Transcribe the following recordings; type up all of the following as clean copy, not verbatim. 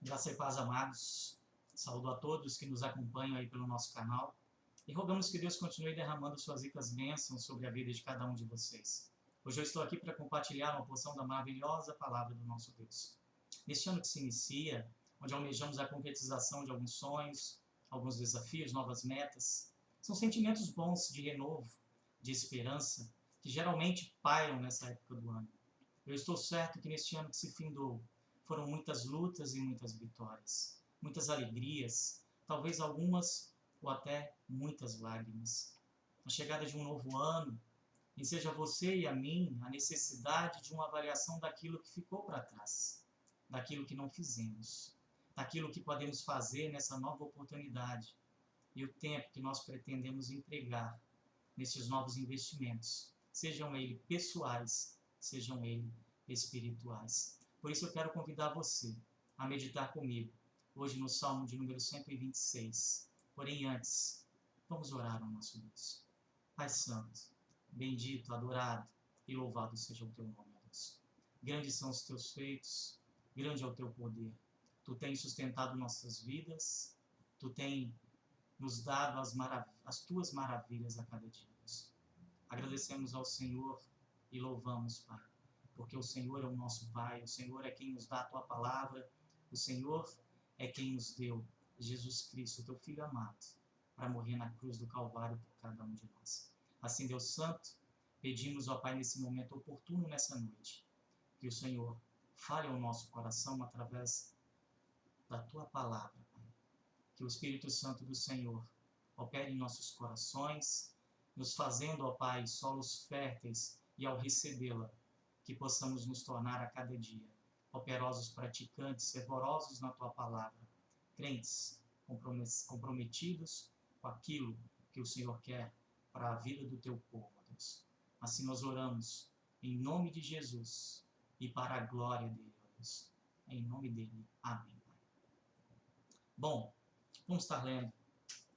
Graça e paz, amados. Saúdo a todos que nos acompanham aí pelo nosso canal. E rogamos que Deus continue derramando suas ricas bênçãos sobre a vida de cada um de vocês. Hoje eu estou aqui para compartilhar uma porção da maravilhosa palavra do nosso Deus. Neste ano que se inicia, onde almejamos a concretização de alguns sonhos, alguns desafios, novas metas, são sentimentos bons de renovo, de esperança, que geralmente pairam nessa época do ano. Eu estou certo que neste ano que se findou, foram muitas lutas e muitas vitórias, muitas alegrias, talvez algumas ou até muitas lágrimas. A chegada de um novo ano, enseja a você e a mim a necessidade de uma avaliação daquilo que ficou para trás, daquilo que não fizemos, daquilo que podemos fazer nessa nova oportunidade e o tempo que nós pretendemos entregar nesses novos investimentos, sejam eles pessoais, sejam eles espirituais. Por isso eu quero convidar você a meditar comigo, hoje no Salmo de número 126. Porém antes, vamos orar ao nosso Deus. Pai Santo, bendito, adorado e louvado seja o teu nome, ó Deus. Grandes são os teus feitos, grande é o teu poder. Tu tens sustentado nossas vidas, tu tens nos dado as tuas maravilhas a cada dia. Agradecemos ao Senhor e louvamos, Pai, porque o Senhor é o nosso Pai, o Senhor é quem nos dá a tua palavra, o Senhor é quem nos deu Jesus Cristo, teu Filho amado, para morrer na cruz do Calvário por cada um de nós. Assim, Deus Santo, pedimos, ó Pai, nesse momento oportuno, nessa noite, que o Senhor fale ao nosso coração através da tua palavra, Pai. Que o Espírito Santo do Senhor opere em nossos corações, nos fazendo, ó Pai, solos férteis e ao recebê-la, que possamos nos tornar a cada dia operosos praticantes, fervorosos na tua palavra, crentes, comprometidos com aquilo que o Senhor quer para a vida do teu povo, Deus. Assim nós oramos em nome de Jesus e para a glória dele, Deus. Em nome dele. Amém, Pai. Bom, vamos estar lendo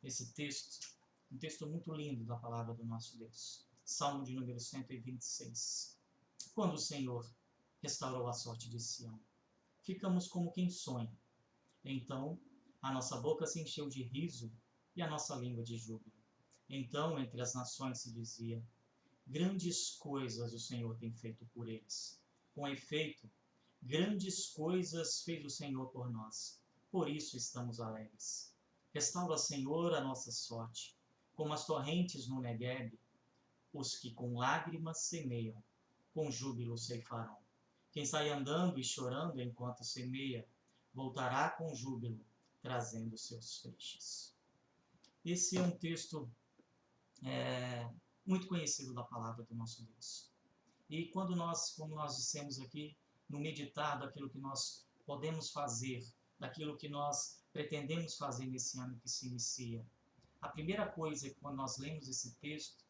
esse texto, um texto muito lindo da palavra do nosso Deus. Salmo de número 126. Quando o Senhor restaurou a sorte de Sião, ficamos como quem sonha. Então, a nossa boca se encheu de riso e a nossa língua de júbilo. Então, entre as nações se dizia: grandes coisas o Senhor tem feito por eles. Com efeito, grandes coisas fez o Senhor por nós. Por isso estamos alegres. Restaura, Senhor, a nossa sorte, como as torrentes no Neguebe. Os que com lágrimas semeiam, com júbilo ceifarão. Quem sai andando e chorando enquanto semeia, voltará com júbilo, trazendo seus feixes. Esse é um texto muito conhecido da palavra do nosso Deus. E quando nós, como nós dissemos aqui, no meditar daquilo que nós podemos fazer, daquilo que nós pretendemos fazer nesse ano que se inicia, a primeira coisa que quando nós lemos esse texto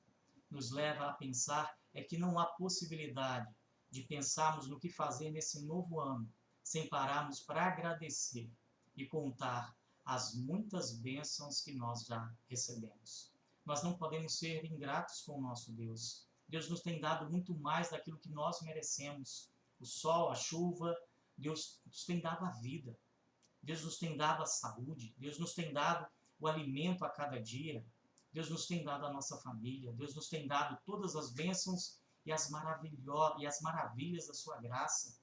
nos leva a pensar é que não há possibilidade de pensarmos no que fazer nesse novo ano, sem pararmos para agradecer e contar as muitas bênçãos que nós já recebemos. Nós não podemos ser ingratos com o nosso Deus. Deus nos tem dado muito mais daquilo que nós merecemos. O sol, a chuva, Deus nos tem dado a vida. Deus nos tem dado a saúde. Deus nos tem dado o alimento a cada dia. Deus nos tem dado a nossa família. Deus nos tem dado todas as bênçãos e as maravilhas da sua graça.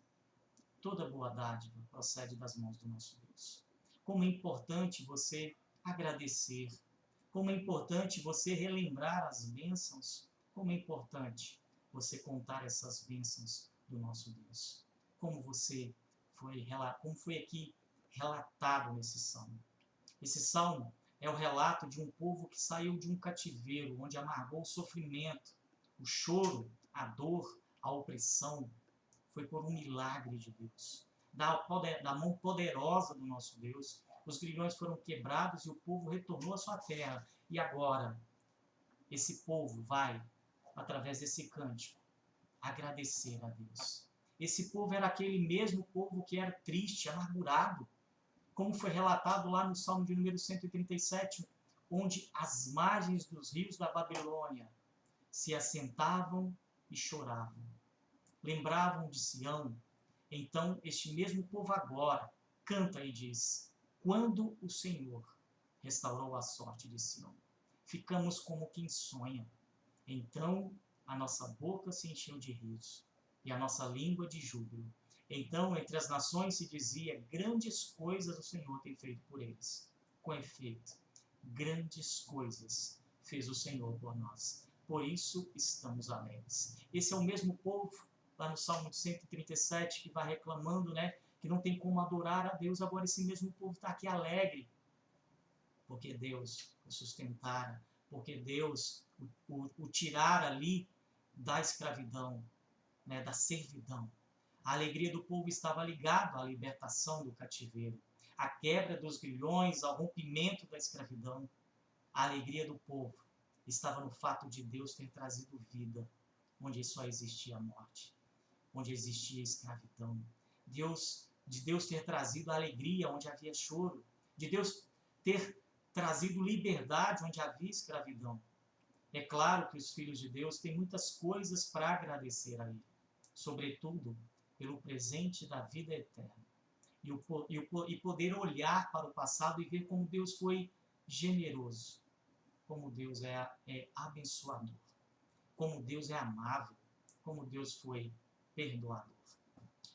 Toda boa dádiva procede das mãos do nosso Deus. Como é importante você agradecer. Como é importante você relembrar as bênçãos. Como é importante você contar essas bênçãos do nosso Deus. Como foi aqui relatado nesse salmo. Esse salmo é o relato de um povo que saiu de um cativeiro, onde amargou o sofrimento, o choro, a dor, a opressão. Foi por um milagre de Deus. Da mão poderosa do nosso Deus, os grilhões foram quebrados e o povo retornou à sua terra. E agora, esse povo vai, através desse cântico, agradecer a Deus. Esse povo era aquele mesmo povo que era triste, amargurado, como foi relatado lá no Salmo de número 137, onde as margens dos rios da Babilônia se assentavam e choravam. Lembravam de Sião. Então, este mesmo povo agora canta e diz: quando o Senhor restaurou a sorte de Sião, ficamos como quem sonha. Então a nossa boca se encheu de riso e a nossa língua de júbilo. Então entre as nações se dizia: grandes coisas o Senhor tem feito por eles. Com efeito, grandes coisas fez o Senhor por nós. Por isso estamos alegres. Esse é o mesmo povo, lá no Salmo 137, que vai reclamando, né, que não tem como adorar a Deus. Agora esse mesmo povo está aqui alegre, porque Deus o sustentara, porque Deus o tirara ali da escravidão, né, da servidão. A alegria do povo estava ligada à libertação do cativeiro, à quebra dos grilhões, ao rompimento da escravidão. A alegria do povo estava no fato de Deus ter trazido vida, onde só existia morte, onde existia escravidão. De Deus ter trazido alegria onde havia choro, de Deus ter trazido liberdade onde havia escravidão. É claro que os filhos de Deus têm muitas coisas para agradecer a Ele, sobretudo pelo presente da vida eterna. E poder olhar para o passado e ver como Deus foi generoso, como Deus é abençoador, como Deus é amável, como Deus foi perdoador,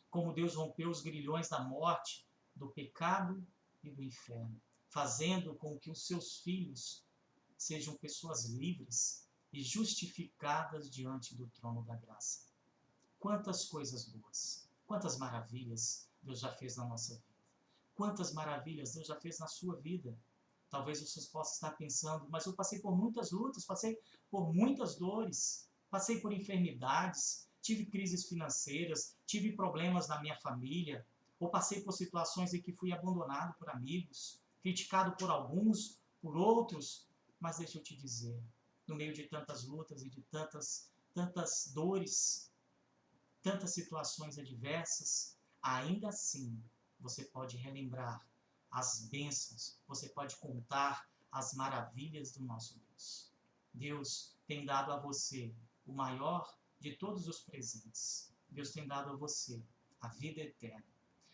como Deus rompeu os grilhões da morte, do pecado e do inferno, fazendo com que os seus filhos sejam pessoas livres e justificadas diante do trono da graça. Quantas coisas boas, quantas maravilhas Deus já fez na nossa vida. Quantas maravilhas Deus já fez na sua vida. Talvez vocês possam estar pensando: mas eu passei por muitas lutas, passei por muitas dores, passei por enfermidades, tive crises financeiras, tive problemas na minha família, ou passei por situações em que fui abandonado por amigos, criticado por alguns, por outros. Mas deixa eu te dizer, no meio de tantas lutas e de tantas dores, tantas situações adversas, ainda assim você pode relembrar as bênçãos, você pode contar as maravilhas do nosso Deus. Deus tem dado a você o maior de todos os presentes. Deus tem dado a você a vida eterna.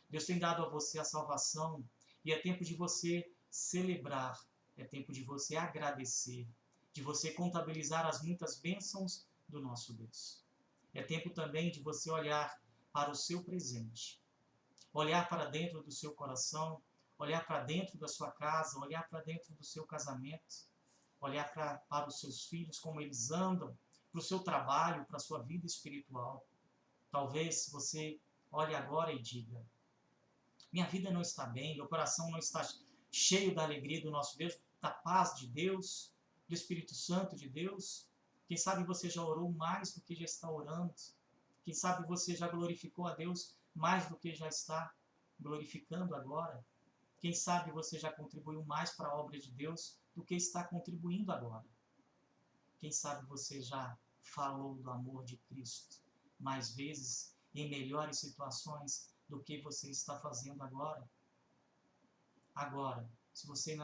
Deus tem dado a você a salvação, e é tempo de você celebrar, é tempo de você agradecer, de você contabilizar as muitas bênçãos do nosso Deus. É tempo também de você olhar para o seu presente, olhar para dentro do seu coração, olhar para dentro da sua casa, olhar para dentro do seu casamento, olhar para os seus filhos, como eles andam, para o seu trabalho, para a sua vida espiritual. Talvez você olhe agora e diga: minha vida não está bem, meu coração não está cheio da alegria do nosso Deus, da paz de Deus, do Espírito Santo de Deus. Quem sabe você já orou mais do que já está orando. Quem sabe você já glorificou a Deus mais do que já está glorificando agora. Quem sabe você já contribuiu mais para a obra de Deus do que está contribuindo agora. Quem sabe você já falou do amor de Cristo mais vezes, em melhores situações, do que você está fazendo agora. Agora, se você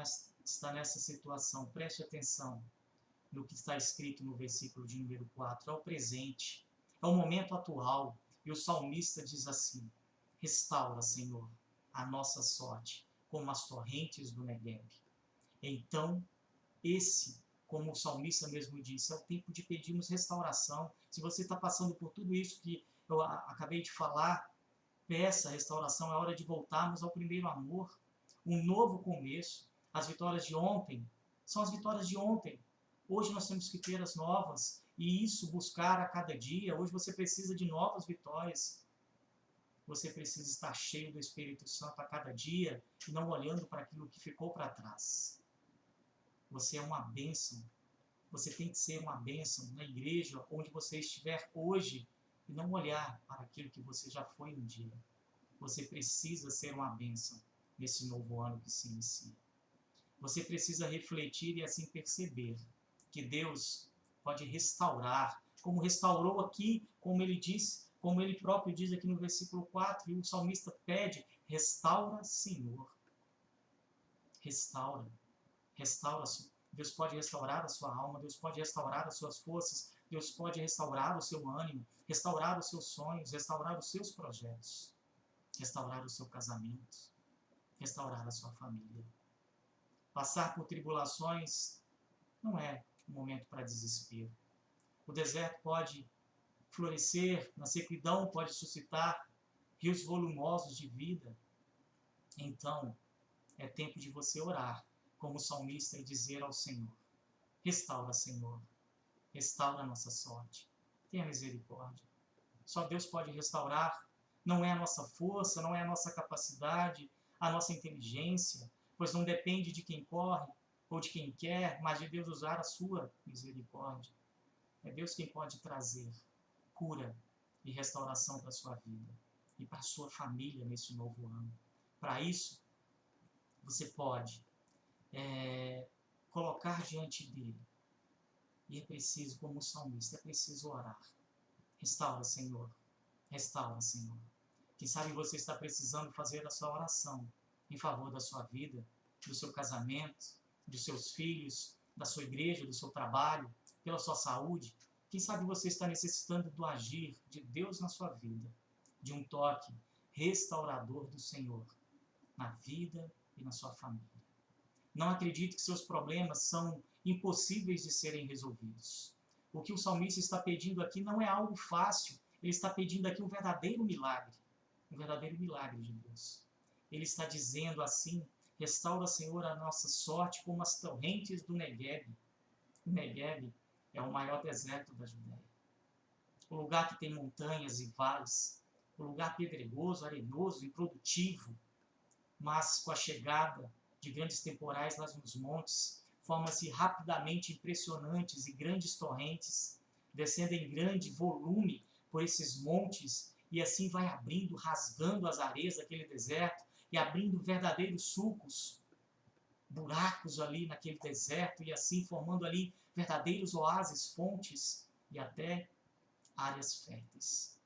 está nessa situação, preste atenção no que está escrito no versículo de número 4. É o presente, é o momento atual. E o salmista diz assim: restaura, Senhor, a nossa sorte, como as torrentes do Negueb. Então, como o salmista mesmo disse, é o tempo de pedirmos restauração. Se você está passando por tudo isso que eu acabei de falar, peça restauração. É hora de voltarmos ao primeiro amor, um novo começo. As vitórias de ontem são as vitórias de ontem. Hoje nós temos que ter as novas, e isso buscar a cada dia. Hoje você precisa de novas vitórias. Você precisa estar cheio do Espírito Santo a cada dia e não olhando para aquilo que ficou para trás. Você é uma bênção. Você tem que ser uma bênção na igreja onde você estiver hoje e não olhar para aquilo que você já foi um dia. Você precisa ser uma bênção nesse novo ano que se inicia. Você precisa refletir e assim perceber que Deus pode restaurar, como restaurou aqui, como ele diz, como ele próprio diz aqui no versículo 4, e o salmista pede: restaura, Senhor. Restaura. Restaura. Deus pode restaurar a sua alma, Deus pode restaurar as suas forças, Deus pode restaurar o seu ânimo, restaurar os seus sonhos, restaurar os seus projetos, restaurar o seu casamento. restaurar a sua família. Passar por tribulações não é um momento para desespero. O deserto pode florescer, na sequidão pode suscitar rios volumosos de vida. Então, é tempo de você orar, como o salmista, e dizer ao Senhor: restaura, Senhor, restaura a nossa sorte, tenha misericórdia. Só Deus pode restaurar, não é a nossa força, não é a nossa capacidade, a nossa inteligência, pois não depende de quem corre ou de quem quer, mas de Deus usar a sua misericórdia. É Deus quem pode trazer cura e restauração para a sua vida e para a sua família neste novo ano. Para isso, você pode colocar diante dele. E é preciso, como o salmista, é preciso orar. Restaura, Senhor. Restaura, Senhor. Quem sabe você está precisando fazer a sua oração em favor da sua vida, do seu casamento, dos seus filhos, da sua igreja, do seu trabalho, pela sua saúde. Quem sabe você está necessitando do agir de Deus na sua vida, de um toque restaurador do Senhor na vida e na sua família. Não acredite que seus problemas são impossíveis de serem resolvidos. O que o salmista está pedindo aqui não é algo fácil. Ele está pedindo aqui um verdadeiro milagre de Deus. Ele está dizendo assim: restaura, Senhor, a nossa sorte como as torrentes do Negueb. O Negueb é o maior deserto da Judéia. O lugar que tem montanhas e vales, o lugar pedregoso, arenoso, improdutivo, mas com a chegada de grandes temporais lá nos montes, formam-se rapidamente impressionantes e grandes torrentes, descendo em grande volume por esses montes, e assim vai abrindo, rasgando as areias daquele deserto, e abrindo verdadeiros sulcos, buracos ali naquele deserto, e assim formando ali verdadeiros oásis, fontes, e até áreas férteis.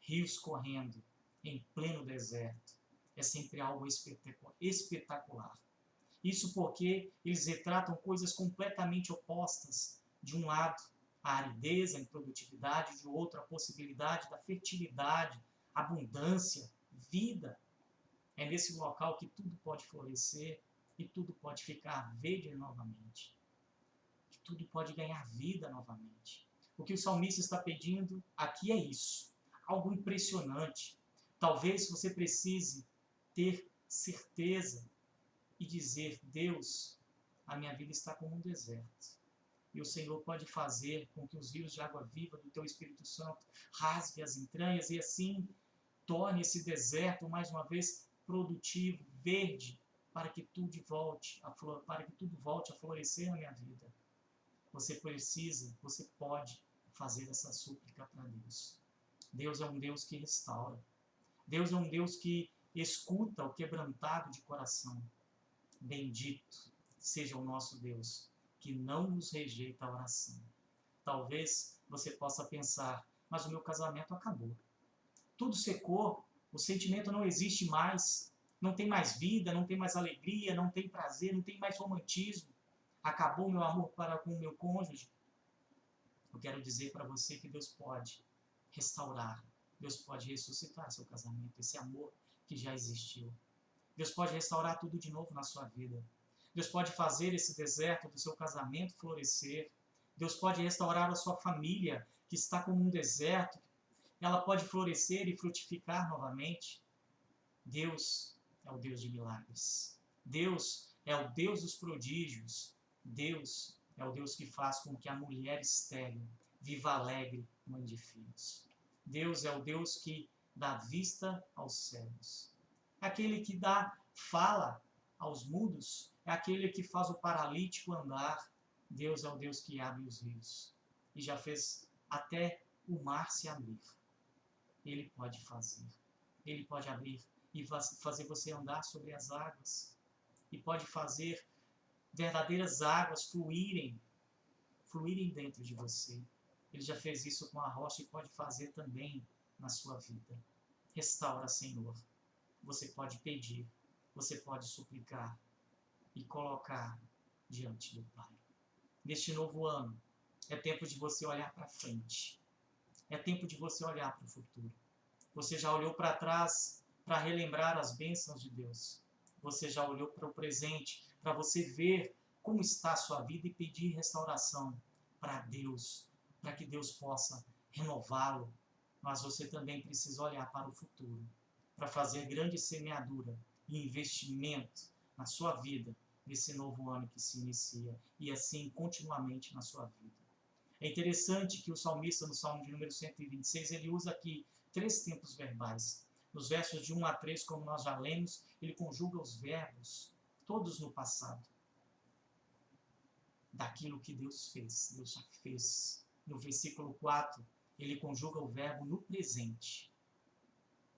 Rios correndo em pleno deserto. É sempre algo espetacular. Isso porque eles retratam coisas completamente opostas. De um lado, a aridez, a improdutividade, de outro, a possibilidade da fertilidade, abundância, vida. É nesse local que tudo pode florescer e tudo pode ficar verde novamente. Que tudo pode ganhar vida novamente. O que o salmista está pedindo aqui é isso. Algo impressionante. Talvez você precise ter certeza e dizer: Deus, a minha vida está como um deserto. E o Senhor pode fazer com que os rios de água viva do teu Espírito Santo rasguem as entranhas e assim torne esse deserto mais uma vez produtivo, verde, para que tudo volte a florescer na minha vida. Você precisa, você pode fazer essa súplica para Deus. Deus é um Deus que restaura. Deus é um Deus que escuta o quebrantado de coração. Bendito seja o nosso Deus, que não nos rejeita a oração. Talvez você possa pensar: mas o meu casamento acabou. Tudo secou, o sentimento não existe mais, não tem mais vida, não tem mais alegria, não tem prazer, não tem mais romantismo. Acabou o meu amor para com o meu cônjuge. Eu quero dizer para você que Deus pode restaurar, Deus pode ressuscitar seu casamento, esse amor que já existiu. Deus pode restaurar tudo de novo na sua vida. Deus pode fazer esse deserto do seu casamento florescer. Deus pode restaurar a sua família, que está como um deserto. Ela pode florescer e frutificar novamente. Deus é o Deus de milagres. Deus é o Deus dos prodígios. Deus é o Deus que faz com que a mulher estéril viva alegre, mãe de filhos. Deus é o Deus que dá vista aos cegos. Aquele que dá fala aos mudos, é aquele que faz o paralítico andar. Deus é o Deus que abre os rios. E já fez até o mar se abrir. Ele pode fazer. Ele pode abrir e fazer você andar sobre as águas. E pode fazer verdadeiras águas fluírem dentro de você. Ele já fez isso com a rocha e pode fazer também na sua vida. Restaura, Senhor. Você pode pedir, você pode suplicar e colocar diante do Pai. Neste novo ano, é tempo de você olhar para frente. É tempo de você olhar para o futuro. Você já olhou para trás para relembrar as bênçãos de Deus. você já olhou para o presente, para você ver como está a sua vida e pedir restauração para Deus, para que Deus possa renová-lo. Mas você também precisa olhar para o futuro, para fazer grande semeadura e investimento na sua vida, nesse novo ano que se inicia, e assim continuamente na sua vida. É interessante que o salmista, no Salmo de número 126, ele usa aqui 3 tempos verbais. Nos versos de 1 a 3, como nós já lemos, ele conjuga os verbos, todos no passado, daquilo que Deus fez, Deus já fez. No versículo 4, ele conjuga o verbo no presente,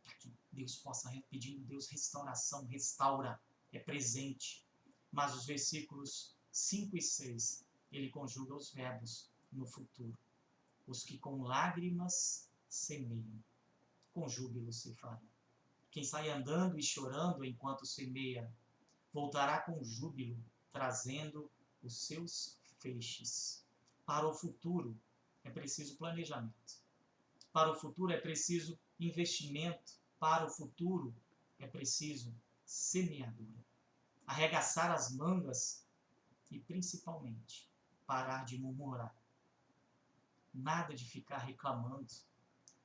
para que Deus possa, pedindo Deus restauração, restaura, é presente. Mas os versículos 5 e 6, ele conjuga os verbos no futuro. Os que com lágrimas semeiam, com júbilo se farão. Quem sai andando e chorando enquanto semeia, voltará com júbilo, trazendo os seus feixes. Para o futuro é preciso planejamento. Para o futuro é preciso investimento. Para o futuro é preciso semeadura. Arregaçar as mangas e, principalmente, parar de murmurar. Nada de ficar reclamando.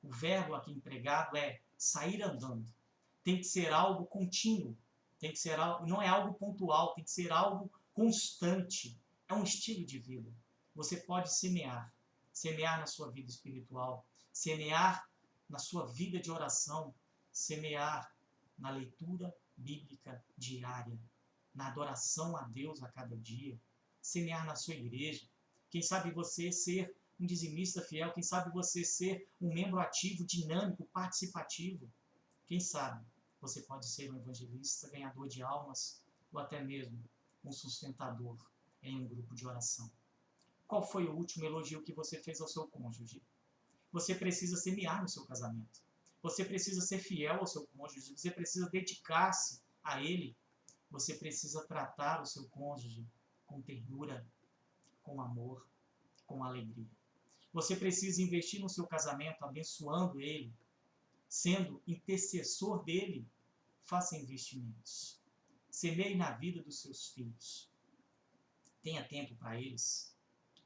O verbo aqui empregado é sair andando. Tem que ser algo contínuo. Tem que ser algo, não é algo pontual, tem que ser algo constante. É um estilo de vida. Você pode semear. Semear na sua vida espiritual. Semear na sua vida de oração. Semear na leitura bíblica diária. Na adoração a Deus a cada dia. Semear na sua igreja. Quem sabe você ser um dizimista fiel, quem sabe você ser um membro ativo, dinâmico, participativo. Quem sabe você pode ser um evangelista, ganhador de almas, ou até mesmo um sustentador em um grupo de oração. Qual foi o último elogio que você fez ao seu cônjuge? Você precisa semear no seu casamento. Você precisa ser fiel ao seu cônjuge. Você precisa dedicar-se a ele. Você precisa tratar o seu cônjuge com ternura, com amor, com alegria. Você precisa investir no seu casamento, abençoando ele, sendo intercessor dele. Faça investimentos. Semeie na vida dos seus filhos. Tenha tempo para eles.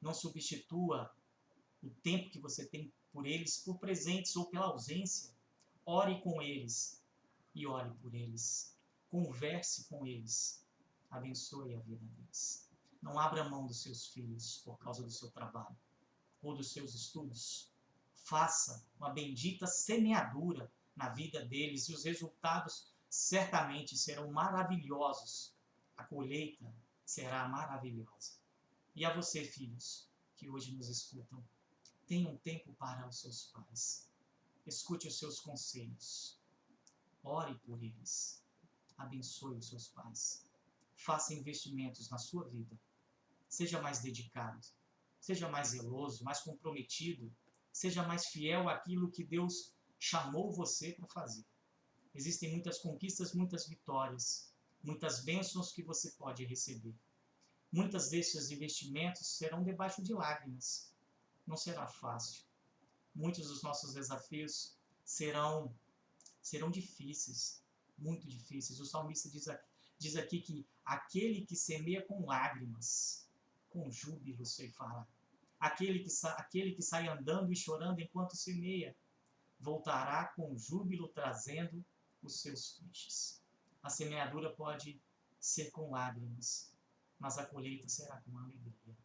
Não substitua o tempo que você tem por eles por presentes ou pela ausência. Ore com eles e ore por eles. Converse com eles. Abençoe a vida deles. Não abra mão dos seus filhos por causa do seu trabalho ou dos seus estudos. Faça uma bendita semeadura na vida deles e os resultados certamente serão maravilhosos. A colheita será maravilhosa. E a você, filhos, que hoje nos escutam, tenha um tempo para os seus pais. Escute os seus conselhos. Ore por eles. Abençoe os seus pais. Faça investimentos na sua vida. Seja mais dedicado. Seja mais zeloso, mais comprometido. Seja mais fiel àquilo que Deus chamou você para fazer. Existem muitas conquistas, muitas vitórias, muitas bênçãos que você pode receber. Muitos desses investimentos serão debaixo de lágrimas. Não será fácil. Muitos dos nossos desafios serão difíceis, muito difíceis. O salmista diz aqui que aquele que semeia com lágrimas, com júbilo se fará. Aquele que sai andando e chorando enquanto semeia, voltará com júbilo trazendo os seus feixes. A semeadura pode ser com lágrimas, mas a colheita será com alegria.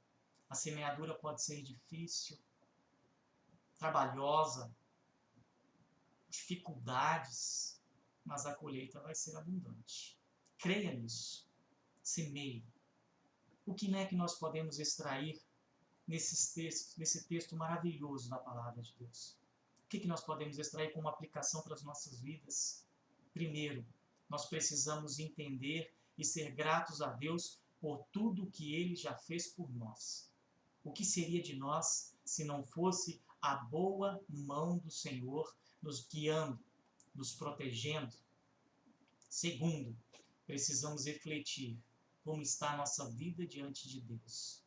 A semeadura pode ser difícil, trabalhosa, dificuldades, mas a colheita vai ser abundante. Creia nisso. Semeie. O que é que nós podemos extrair nesse texto maravilhoso da palavra de Deus? O que nós podemos extrair como aplicação para as nossas vidas? Primeiro, nós precisamos entender e ser gratos a Deus por tudo o que Ele já fez por nós. O que seria de nós se não fosse a boa mão do Senhor nos guiando, nos protegendo? Segundo, precisamos refletir como está a nossa vida diante de Deus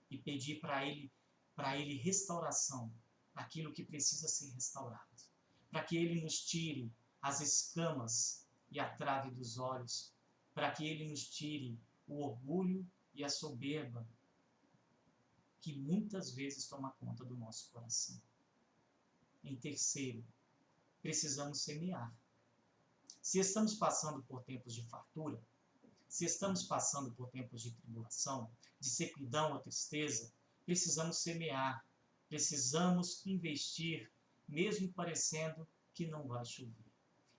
e pedir para Ele restauração, aquilo que precisa ser restaurado, para que Ele nos tire as escamas e a trave dos olhos, para que Ele nos tire o orgulho e a soberba que muitas vezes toma conta do nosso coração. Em terceiro, precisamos semear. Se estamos passando por tempos de fartura, se estamos passando por tempos de tribulação, de sequidão ou tristeza, precisamos semear, precisamos investir, mesmo parecendo que não vai chover.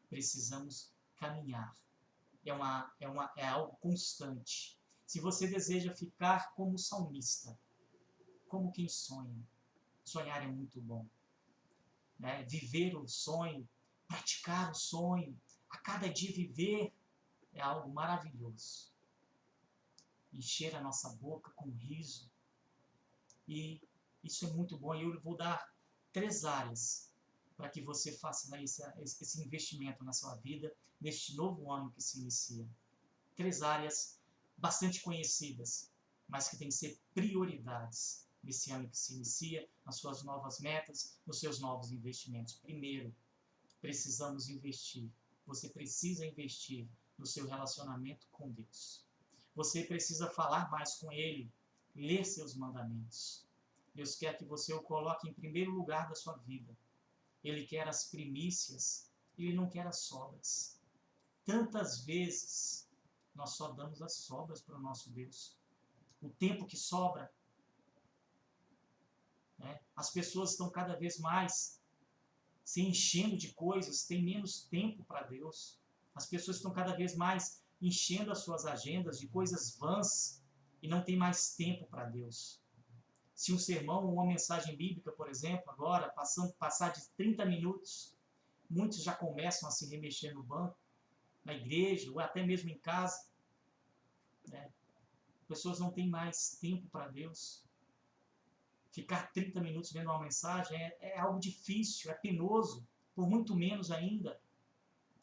Precisamos caminhar. É algo constante. Se você deseja ficar como salmista, como quem sonha, sonhar é muito bom. Né? Viver o sonho, praticar o sonho, a cada dia viver é algo maravilhoso. Encher a nossa boca com riso. E isso é muito bom. E eu vou dar 3 áreas para que você faça, né, esse investimento na sua vida, neste novo ano que se inicia. 3 áreas bastante conhecidas, mas que têm que ser prioridades nesse ano que se inicia, nas suas novas metas, nos seus novos investimentos. Primeiro, precisamos investir. Você precisa investir no seu relacionamento com Deus. Você precisa falar mais com Ele, ler seus mandamentos. Deus quer que você o coloque em primeiro lugar da sua vida. Ele quer as primícias, Ele não quer as sobras. Tantas vezes nós só damos as sobras para o nosso Deus. O tempo que sobra, né? As pessoas estão cada vez mais se enchendo de coisas, tem menos tempo para Deus. As pessoas estão cada vez mais enchendo as suas agendas de coisas vãs e não tem mais tempo para Deus. Se um sermão ou uma mensagem bíblica, por exemplo, agora, passar de 30 minutos, muitos já começam a se remexer no banco, na igreja, ou até mesmo em casa. Né? Pessoas não têm mais tempo para Deus. Ficar 30 minutos vendo uma mensagem é algo difícil, é penoso, por muito menos ainda.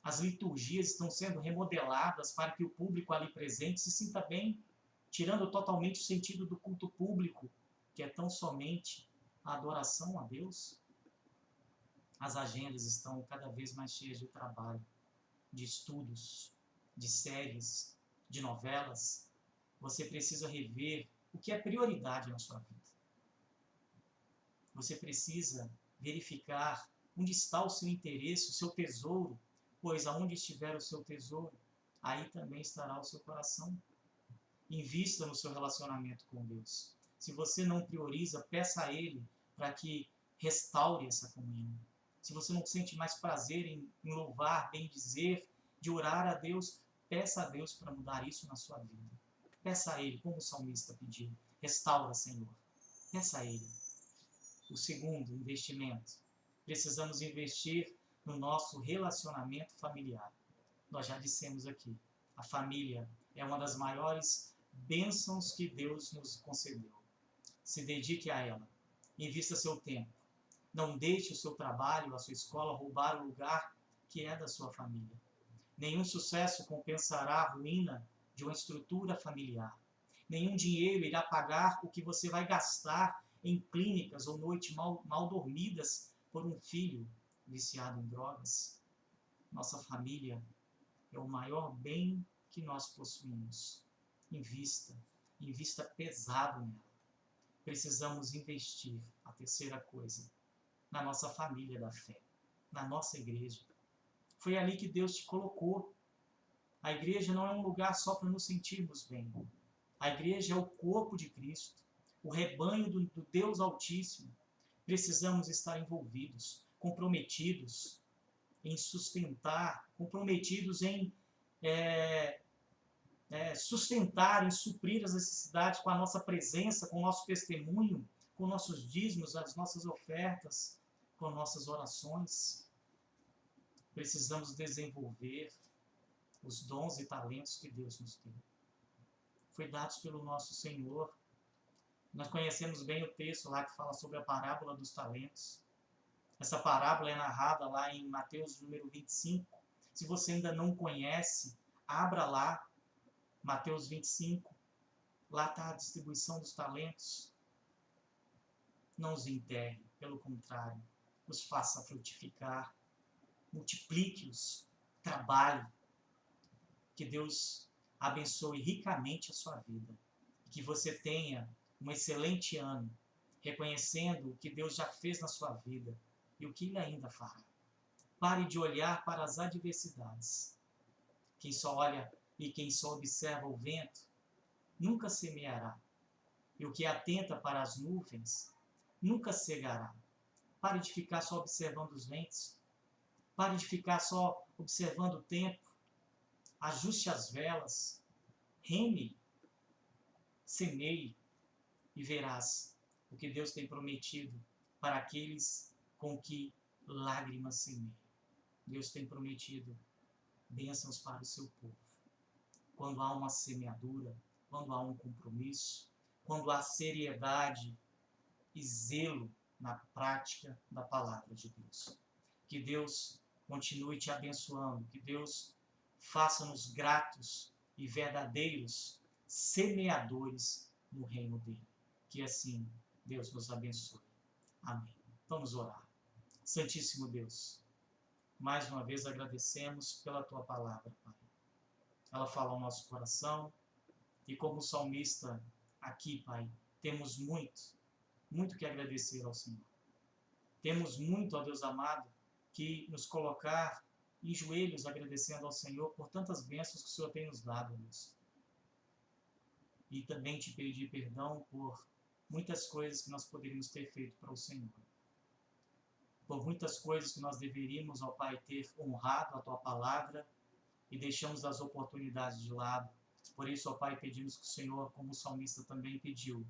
As liturgias estão sendo remodeladas para que o público ali presente se sinta bem, tirando totalmente o sentido do culto público, que é tão somente a adoração a Deus. As agendas estão cada vez mais cheias de trabalho, de estudos, de séries, de novelas. Você precisa rever o que é prioridade na sua vida. Você precisa verificar onde está o seu interesse, o seu tesouro, pois aonde estiver o seu tesouro, aí também estará o seu coração. Invista no seu relacionamento com Deus. Se você não prioriza, peça a Ele para que restaure essa comunhão. Se você não sente mais prazer em louvar, bem dizer, de orar a Deus, peça a Deus para mudar isso na sua vida. Peça a Ele, como o salmista pediu, restaura, Senhor. Peça a Ele. O segundo investimento, precisamos investir no nosso relacionamento familiar. Nós já dissemos aqui, a família é uma das maiores bênçãos que Deus nos concedeu. Se dedique a ela, invista seu tempo. Não deixe o seu trabalho, a sua escola roubar o lugar que é da sua família. Nenhum sucesso compensará a ruína de uma estrutura familiar. Nenhum dinheiro irá pagar o que você vai gastar em clínicas ou noites mal dormidas por um filho viciado em drogas. Nossa família é o maior bem que nós possuímos. Invista pesado nela. Precisamos investir, a terceira coisa, na nossa família da fé, na nossa igreja. Foi ali que Deus te colocou. A igreja não é um lugar só para nos sentirmos bem. A igreja é o corpo de Cristo, o rebanho do Deus Altíssimo. Precisamos estar envolvidos, comprometidos em sustentar, comprometidos em sustentar, em suprir as necessidades com a nossa presença, com o nosso testemunho, com nossos dízimos, as nossas ofertas, com nossas orações. Precisamos desenvolver os dons e talentos que Deus nos deu. Foi dados pelo nosso Senhor. Nós conhecemos bem o texto lá que fala sobre a parábola dos talentos. Essa parábola é narrada lá em Mateus número 25. Se você ainda não conhece, abra lá, Mateus 25. Lá está a distribuição dos talentos. Não os enterre, pelo contrário, os faça frutificar. Multiplique-os, trabalhe. Que Deus abençoe ricamente a sua vida. E que você tenha um excelente ano, reconhecendo o que Deus já fez na sua vida e o que Ele ainda fará. Pare de olhar para as adversidades. Quem só olha e quem só observa o vento, nunca semeará. E o que atenta para as nuvens, nunca cegará. Pare de ficar só observando os ventos. Pare de ficar só observando o tempo. Ajuste as velas. Reme, semeie e verás o que Deus tem prometido para aqueles com que lágrimas semeiam. Deus tem prometido bênçãos para o seu povo. Quando há uma semeadura, quando há um compromisso, quando há seriedade e zelo na prática da palavra de Deus. Que Deus continue te abençoando, que Deus faça-nos gratos e verdadeiros semeadores no reino dele. Que assim Deus nos abençoe. Amém. Vamos orar. Santíssimo Deus, mais uma vez agradecemos pela tua palavra, Pai. Ela fala ao nosso coração e como salmista aqui, Pai, temos muito que agradecer ao Senhor. Temos muito, ó Deus amado, que nos colocar em joelhos agradecendo ao Senhor por tantas bênçãos que o Senhor tem nos dado, Deus. E também te pedir perdão por muitas coisas que nós poderíamos ter feito para o Senhor. Por muitas coisas que nós deveríamos, ó Pai, ter honrado a Tua palavra e deixamos as oportunidades de lado. Por isso, ó Pai, pedimos que o Senhor, como o salmista também pediu,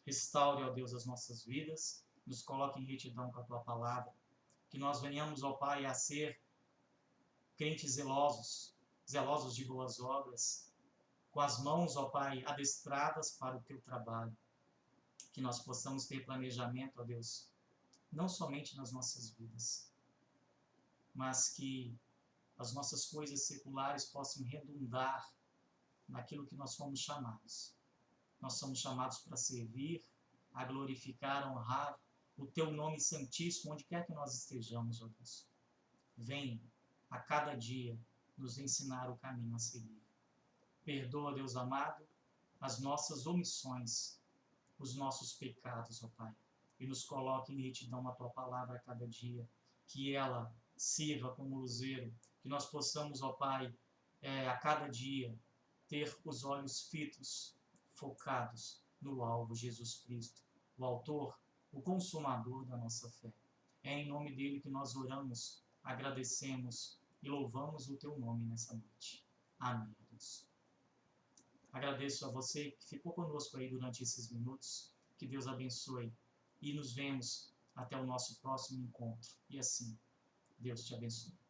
restaure, ó Deus, as nossas vidas, nos coloque em retidão com a Tua palavra, que nós venhamos, ó Pai, a ser crentes zelosos de boas obras, com as mãos, ó Pai, adestradas para o Teu trabalho, que nós possamos ter planejamento, ó Deus, não somente nas nossas vidas, mas que as nossas coisas seculares possam redundar naquilo que nós fomos chamados. Nós somos chamados para servir, a glorificar, a honrar o Teu nome santíssimo, onde quer que nós estejamos, ó Deus. Vem a cada dia nos ensinar o caminho a seguir. Perdoa, Deus amado, as nossas omissões, os nossos pecados, ó Pai, e nos coloque em retidão a Tua palavra a cada dia, que ela sirva como luzeiro, que nós possamos, ó Pai, a cada dia ter os olhos fitos, focados no alvo, Jesus Cristo, o autor, o consumador da nossa fé. É em nome dele que nós oramos, agradecemos e louvamos o Teu nome nessa noite. Amém, Deus. Agradeço a você que ficou conosco aí durante esses minutos. Que Deus abençoe e nos vemos até o nosso próximo encontro. E assim, Deus te abençoe.